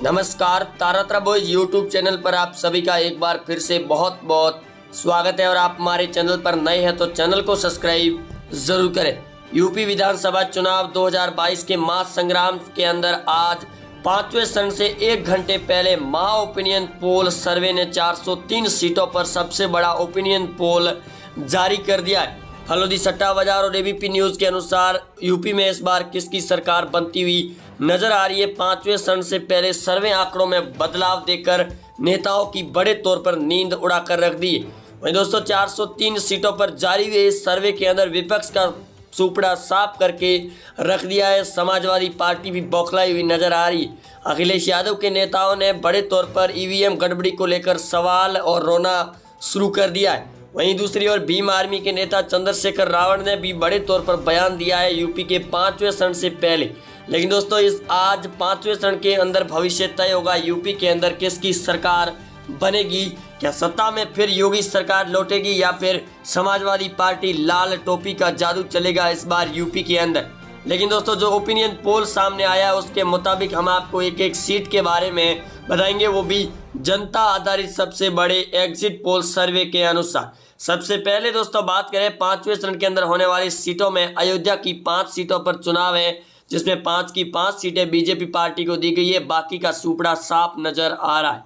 नमस्कार, तारात्रा boys YouTube channel पर आप सभी का एक बार फिर से बहुत बहुत स्वागत है। और आप हमारे चैनल पर नए हैं तो चैनल को सब्सक्राइब जरूर करें। यूपी विधानसभा चुनाव 2022 के महासंग्राम के अंदर आज 5वें चरण से 1 घंटे पहले महा ओपिनियन पोल सर्वे ने 403 सीटों पर सबसे बड़ा ओपिनियन पोल जारी कर दिया है। फलोदी सट्टा बाजार और एबीपी न्यूज के अनुसार यूपी में इस बार किसकी सरकार बनती हुई नजर आ रही है। 5वें चरण से पहले सर्वे आंकड़ों में बदलाव देकर नेताओं की बड़े तौर पर नींद उड़ाकर रख दी। वहीं दोस्तों 403 सीटों पर जारी हुए इस सर्वे के अंदर विपक्ष का सुपड़ा साफ करके रख दिया है। समाजवादी पार्टी भी बौखलाई हुई नजर आ रही। अखिलेश यादव के नेताओं ने बड़े तौर पर ईवीएम गड़बड़ी को लेकर सवाल और रोना शुरू कर दिया है। वहीं दूसरी ओर भीम आर्मी के नेता चंद्रशेखर रावण ने भी बड़े तौर पर बयान दिया है यूपी के 5वें चरण से पहले। लेकिन दोस्तों इस आज 5वें चरण के अंदर भविष्य तय होगा। यूपी के अंदर किसकी सरकार बनेगी, क्या सत्ता में फिर योगी सरकार लौटेगी या फिर समाजवादी पार्टी लाल टोपी का जादू चलेगा इस बार यूपी के अंदर। लेकिन दोस्तों जो ओपिनियन पोल सामने आया है उसके मुताबिक हम आपको एक एक सीट के बारे में बताएंगे, वो भी जनता आधारित सबसे बड़े एग्जिट पोल सर्वे के अनुसार। सबसे पहले दोस्तों बात करें 5वें चरण के अंदर होने वाली सीटों में अयोध्या की 5 सीटों पर चुनाव है, जिसमें 5 की 5 सीटें बीजेपी पार्टी को दी गई है। बाकी का सुपड़ा साफ नजर आ रहा है।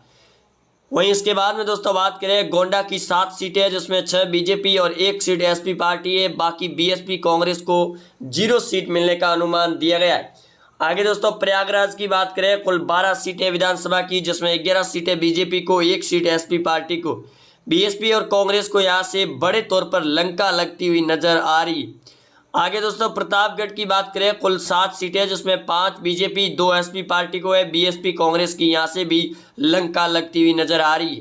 वहीं इसके बाद में दोस्तों बात करें गोंडा की 7 सीटें हैं, जिसमें 6 बीजेपी और 1 सीट एसपी पार्टी है। बाकी बीएसपी कांग्रेस को 0 सीट मिलने का अनुमान दिया गया है। आगे दोस्तों प्रयागराज की बात करें, कुल 12 सीटें विधानसभा की, जिसमें 11 सीटें बीजेपी को, 1 सीट एसपी पार्टी को। बीएसपी और कांग्रेस को यहाँ से बड़े तौर पर लंका लगती हुई नजर आ रही। आगे दोस्तों प्रतापगढ़ की बात करें, कुल 7 सीटें जिसमें 5 बीजेपी 2 एसपी पार्टी को है। बीएसपी कांग्रेस की यहाँ से भी लंका लगती हुई नजर आ रही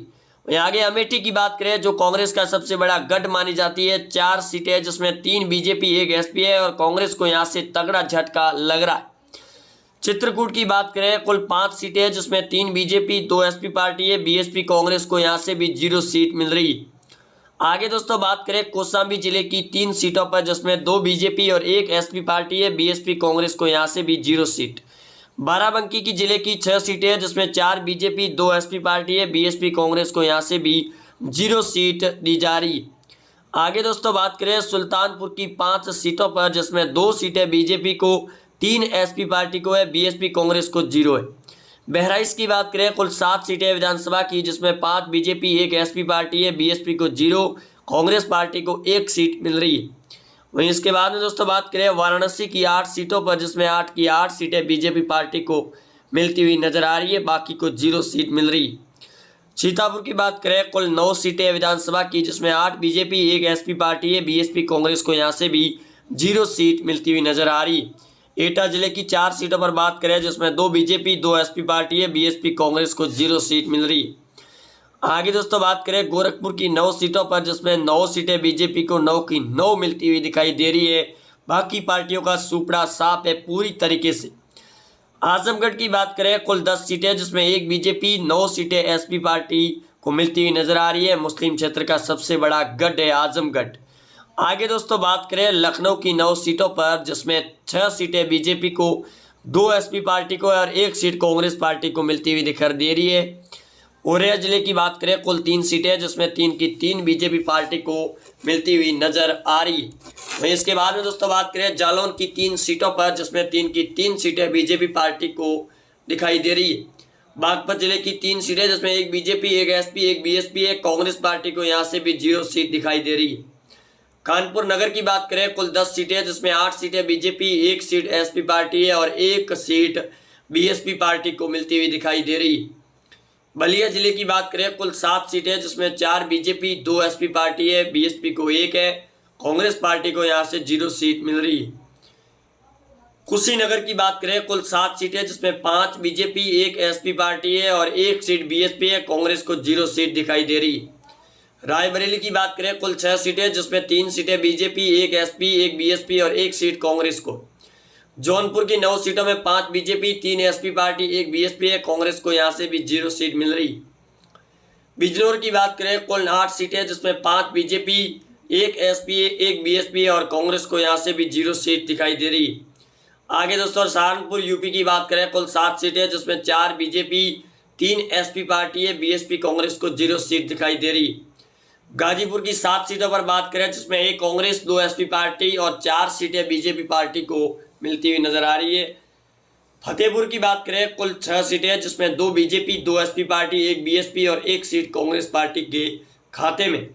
है। आगे अमेठी की बात करें जो कांग्रेस का सबसे बड़ा गढ़ मानी जाती है, 4 सीटें जिसमें 3 बीजेपी 1 एसपी है और कांग्रेस को यहाँ से तगड़ा झटका लग रहा है। चित्रकूट की बात करें, कुल 5 सीटें जिसमें 3 बीजेपी 2 एसपी पार्टी है। बीएसपी कांग्रेस को यहाँ से भी 0 सीट मिल रही है। आगे दोस्तों बात करें कौशाम्बी जिले की 3 सीटों पर, जिसमें 2 बीजेपी और 1 एसपी पार्टी है। बीएसपी कांग्रेस को यहाँ से भी 0 सीट। बाराबंकी की जिले की 6 सीटें हैं, जिसमें 4 बीजेपी 2 एसपी पार्टी है। बीएसपी कांग्रेस को यहाँ से भी 0 सीट दी जा रही है। आगे दोस्तों बात करें सुल्तानपुर की 5 सीटों पर, जिसमें 2 सीटें बीजेपी को, 3 एसपी पार्टी को है। बीएसपी कांग्रेस को 0 है। बहराइच की बात करें, कुल 7 सीटें विधानसभा की, जिसमें 5 बीजेपी 1 एसपी पार्टी है। बीएसपी को 0, कांग्रेस पार्टी को 1 सीट मिल रही है। वहीं इसके बाद में दोस्तों बात करें वाराणसी की 8 सीटों पर, जिसमें 8 की 8 सीटें बीजेपी पार्टी को मिलती हुई नजर आ रही है। बाकी को 0 सीट मिल रही है। सीतापुर की बात करें, कुल 9 सीटें विधानसभा की, जिसमें 8 बीजेपी 1 एसपी पार्टी है। बीएसपी कांग्रेस को यहाँ से भी 0 सीट मिलती हुई नजर आ रही है। एटा जिले की 4 सीटों पर बात करें, जिसमें 2 बीजेपी 2 एसपी पार्टी है। बीएसपी कांग्रेस को 0 सीट मिल रही है। आगे दोस्तों बात करें गोरखपुर की 9 सीटों पर, जिसमें 9 सीटें बीजेपी को 9 की 9 मिलती हुई दिखाई दे रही है। बाकी पार्टियों का सुपड़ा साफ है पूरी तरीके से। आजमगढ़ की बात करें, कुल 10 सीटें जिसमें 1 बीजेपी 9 सीटें एसपी पार्टी को मिलती हुई नजर आ रही है। मुस्लिम क्षेत्र का सबसे बड़ा गढ़ है आजमगढ़। आगे दोस्तों बात करें लखनऊ की 9 सीटों पर, जिसमें 6 सीटें बीजेपी को, 2 एसपी पार्टी को और 1 सीट कांग्रेस पार्टी को मिलती हुई दिखाई दे रही है। औरैया जिले की बात करें, कुल 3 सीटें जिसमें 3 की 3 बीजेपी पार्टी को मिलती हुई नजर आ रही है। वहीं इसके बाद में दोस्तों बात करें जालौन की 3 सीटों पर, जिसमें 3 की 3 सीटें बीजेपी पार्टी को दिखाई दे रही है। बागपत जिले की 3 सीटें जिसमें 1 बीजेपी 1 एसपी 1 बीएसपी है। कांग्रेस पार्टी को यहाँ से भी 0 सीट दिखाई दे रही है। कानपुर नगर की बात करें, कुल 10 सीटें जिसमें 8 सीटें बीजेपी 1 सीट एसपी पार्टी है और 1 सीट बीएसपी पार्टी को मिलती हुई दिखाई दे रही है। बलिया जिले की बात करें, कुल 7 सीटें जिसमें 4 बीजेपी 2 एसपी पार्टी है। बीएसपी को 1 है। कांग्रेस पार्टी को यहाँ से 0 सीट मिल रही है। कुशीनगर की बात करें, कुल 7 सीटें जिसमें 5 बीजेपी 1 एसपी पार्टी है और 1 सीट बीएसपी है। कांग्रेस को 0 सीट दिखाई दे रही है। रायबरेली की बात करें, कुल 6 सीटें जिसमें 3 सीटें बीजेपी 1 एसपी 1 बीएसपी और 1 सीट कांग्रेस को। जौनपुर की 9 सीटों में 5 बीजेपी 3 एसपी पार्टी 1 बीएसपी है। कांग्रेस को यहाँ से भी 0 सीट मिल रही। बिजनौर की बात करें, कुल 8 सीटें जिसमें 5 बीजेपी 1 एसपी 1 बीएसपी है और कांग्रेस को यहाँ से भी 0 सीट दिखाई दे रही। आगे दोस्तों सहारनपुर यूपी की बात करें, कुल 7 सीटें जिसमें 4 बीजेपी, 3 एसपी पार्टी है, बीएसपी कांग्रेस को 0 सीट दिखाई दे रही है। गाजीपुर की 7 सीटों पर बात करें जिसमें 1 कांग्रेस, 2 एसपी पार्टी और 4 सीटें बीजेपी पार्टी को मिलती हुई नजर आ रही है। फतेहपुर की बात करें, कुल 6 सीटें जिसमें 2 बीजेपी, 2 एसपी पार्टी, 1 बीएसपी और 1 सीट कांग्रेस पार्टी के खाते में।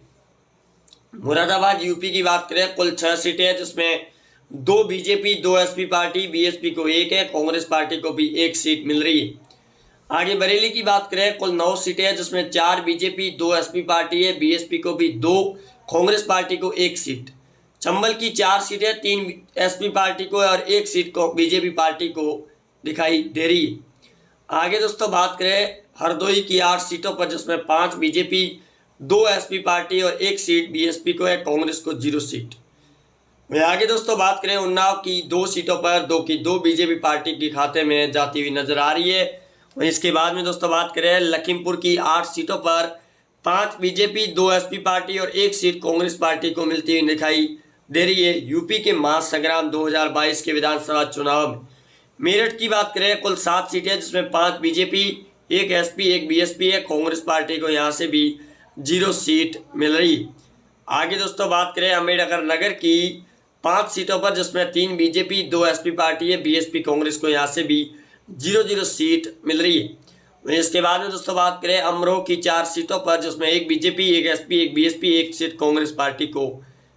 मुरादाबाद यूपी की बात करें, कुल 6 सीटें जिसमें 2 बीजेपी, 2 एसपी पार्टी, बीएसपी को 1 है, कांग्रेस पार्टी को भी 1 सीट मिल रही है। आगे बरेली की बात करें, कुल 9 सीटें जिसमें 4 बीजेपी, 2 एसपी पार्टी है, बीएसपी को भी 2, कांग्रेस पार्टी को 1 सीट। चंबल की 4 सीटें 3 एसपी पार्टी को और 1 सीट को बीजेपी पार्टी को दिखाई दे रही है। आगे दोस्तों बात करें हरदोई की 8 सीटों पर जिसमें 5 बीजेपी, 2 एसपी पार्टी और 1 सीट बीएसपी को है, कांग्रेस को 0 सीट। वहीं आगे दोस्तों बात करें उन्नाव की 2 सीटों पर 2 की 2 बीजेपी पार्टी के खाते में जाती हुई नजर आ रही है। वहीं इसके बाद में दोस्तों बात करें लखीमपुर की 8 सीटों पर 5 बीजेपी, 2 एसपी पार्टी और 1 सीट कांग्रेस पार्टी को मिलती हुई दिखाई दे रही है यूपी के महासंग्राम 2022 के विधानसभा चुनाव में। मेरठ की बात करें, कुल 7 सीटें जिसमें 5 बीजेपी, 1 एसपी, 1 बीएसपी है, कांग्रेस पार्टी को यहाँ से भी 0 सीट मिल रही। आगे दोस्तों बात करें अम्बेडकर नगर की 5 सीटों पर जिसमें 3 बीजेपी, 2 एसपी पार्टी है, बीएसपी कांग्रेस को यहाँ से भी 0 सीट मिल रही है। वहीं इसके बाद में दोस्तों बात करें अमरोह की 4 सीटों पर जिसमें 1 BJP, 1 SP, 1 BSP, 1 seat Congress party को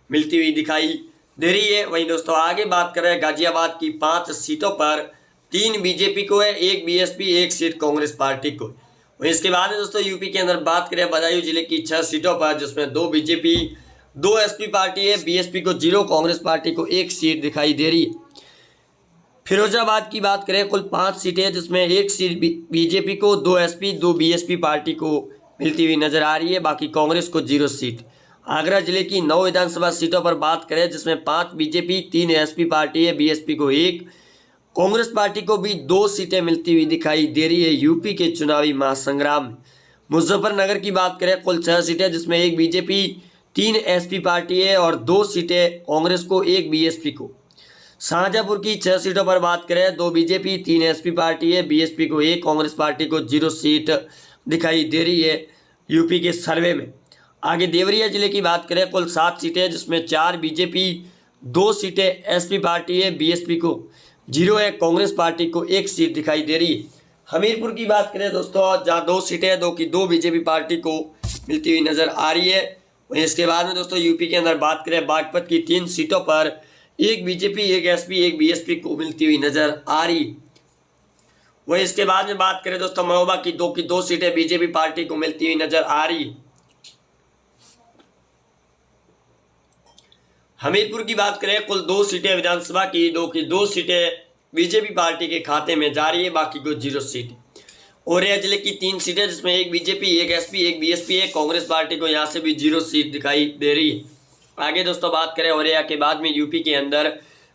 मिलती हुई दिखाई दे रही है। वहीं दोस्तों आगे बात करें गाजियाबाद की 5 सीटों पर 3 बीजेपी को है, 1 बीएसपी, 1 सीट कांग्रेस पार्टी को। वहीं इसके बाद में दोस्तों यूपी के अंदर बात करें बदायूं जिले की 6 सीटों पर जिसमें 2 बीजेपी, 2 एसपी पार्टी है, बीएसपी को 0, कांग्रेस पार्टी को 1 सीट दिखाई दे रही है। फिरोजाबाद की बात करें, कुल 5 सीटें जिसमें 1 सीट बीजेपी को, 2 एसपी, 2 बीएसपी पार्टी को मिलती हुई नजर आ रही है, बाकी कांग्रेस को 0 सीट। आगरा जिले की 9 विधानसभा सीटों पर बात करें जिसमें 5 बीजेपी, 3 एसपी पार्टी है, बीएसपी को 1, कांग्रेस पार्टी को भी 2 सीटें मिलती हुई दिखाई दे रही है यूपी के चुनावी महासंग्राम में। मुजफ्फरनगर की बात करें, कुल 6 सीटें जिसमें 1 बीजेपी, 3 एसपी पार्टी है और 2 सीटें कांग्रेस को, 1 बीएसपी को। शाहजहांपुर की 6 सीटों पर बात करें, 2 बीजेपी, 3 एसपी पार्टी है, बीएसपी को 1, कांग्रेस पार्टी को 0 सीट दिखाई दे रही है यूपी के सर्वे में। आगे देवरिया जिले की बात करें, कुल 7 सीटें जिसमें 4 बीजेपी, 2 सीटें एसपी पार्टी है, बीएसपी को 0 है, कांग्रेस पार्टी को 1 सीट दिखाई दे रही है। हमीरपुर की बात करें दोस्तों, जहाँ 2 सीटें 2 की 2 बीजेपी पार्टी को मिलती हुई नजर आ रही है। वहीं इसके बाद में दोस्तों यूपी के अंदर बात करें बागपत की 3 सीटों पर 1 बीजेपी, 1 एसपी, 1 बीएसपी को मिलती हुई नजर आ रही। वहीं इसके बाद में बात करें दोस्तों महोबा की 2 की 2 सीटें बीजेपी पार्टी को मिलती हुई नजर आ रही। हमीरपुर की बात करें, कुल 2 सीटें विधानसभा की 2 की 2 सीटें बीजेपी पार्टी के खाते में जा रही है, बाकी को 0 सीट। औरैया जिले की 3 सीटें जिसमें 1 बीजेपी, 1 एसपी, 1 बीएसपी है, कांग्रेस पार्टी को यहाँ से भी 0 सीट दिखाई दे रही है। आगे दोस्तों बात करें औरैया के बाद में यूपी के अंदर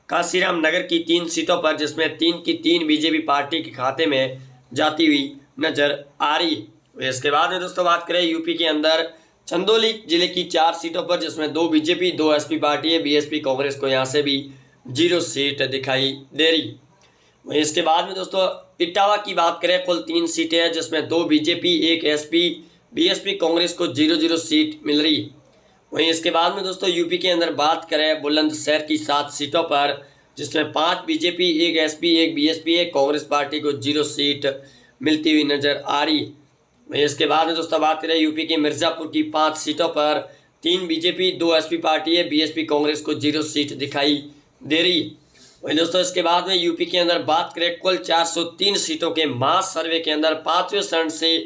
काशीराम नगर की 3 सीटों पर जिसमें 3 की 3 बीजेपी पार्टी के खाते में जाती हुई नजर आ रही है। इसके बाद में दोस्तों बात करें यूपी के अंदर चंदौली जिले की 4 सीटों पर जिसमें 2 बीजेपी, 2 एसपी पार्टी है, बीएसपी कांग्रेस को यहाँ से भी 0 सीट दिखाई दे रही। वहीं इसके बाद में दोस्तों इटावा की बात करें, कुल 3 सीटें हैं जिसमें 2 बीजेपी, 1 एसपी, बीएसपी कांग्रेस को 0 सीट मिल रही है। वहीं इसके बाद में दोस्तों यूपी के अंदर बात करें बुलंदशहर की 7 सीटों पर जिसमें 5 बीजेपी, 1 एसपी, 1 बीएसपी है, कांग्रेस पार्टी को 0 सीट मिलती हुई नजर आ रही है। वहीं इसके बाद में दोस्तों बात करें यूपी के मिर्ज़ापुर की 5 सीटों पर 3 बीजेपी, 2 एसपी पार्टी है, बीएसपी कांग्रेस को 0 सीट दिखाई दे रही है। वहीं दोस्तों इसके बाद में यूपी के अंदर बात करें कुल 403 सीटों के मास सर्वे के अंदर 5वें चरण से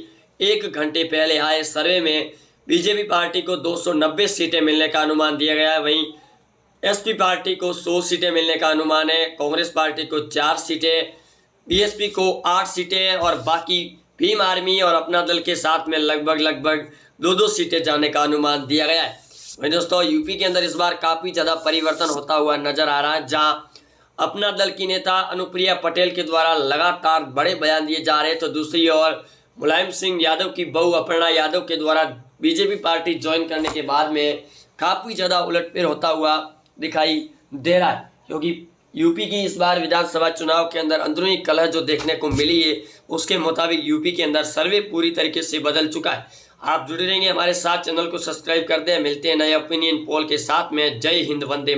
1 घंटे पहले आए सर्वे में बीजेपी पार्टी को 290 सीटें मिलने का अनुमान दिया गया है। वहीं एसपी पार्टी को 100 सीटें मिलने का अनुमान है, कांग्रेस पार्टी को 4 सीटें, बीएसपी को 8 सीटें और बाकी भीम आर्मी और अपना दल के साथ में लगभग 2-2 सीटें जाने का अनुमान दिया गया है। वहीं दोस्तों यूपी के अंदर इस बार काफ़ी ज़्यादा परिवर्तन होता हुआ नजर आ रहा है, जहाँ अपना दल की नेता अनुप्रिया पटेल के द्वारा लगातार बड़े बयान दिए जा रहे हैं, तो दूसरी ओर मुलायम सिंह यादव की बहू अपर्णा यादव के द्वारा बीजेपी पार्टी ज्वाइन करने के बाद में काफ़ी ज़्यादा उलटफेर होता हुआ दिखाई दे रहा है, क्योंकि यूपी की इस बार विधानसभा चुनाव के अंदर अंदरूनी कलह जो देखने को मिली है, उसके मुताबिक यूपी के अंदर सर्वे पूरी तरीके से बदल चुका है। आप जुड़े रहेंगे हमारे साथ, चैनल को सब्सक्राइब कर दें। मिलते हैं नए ओपिनियन पोल के साथ में। जय हिंद, वंदे।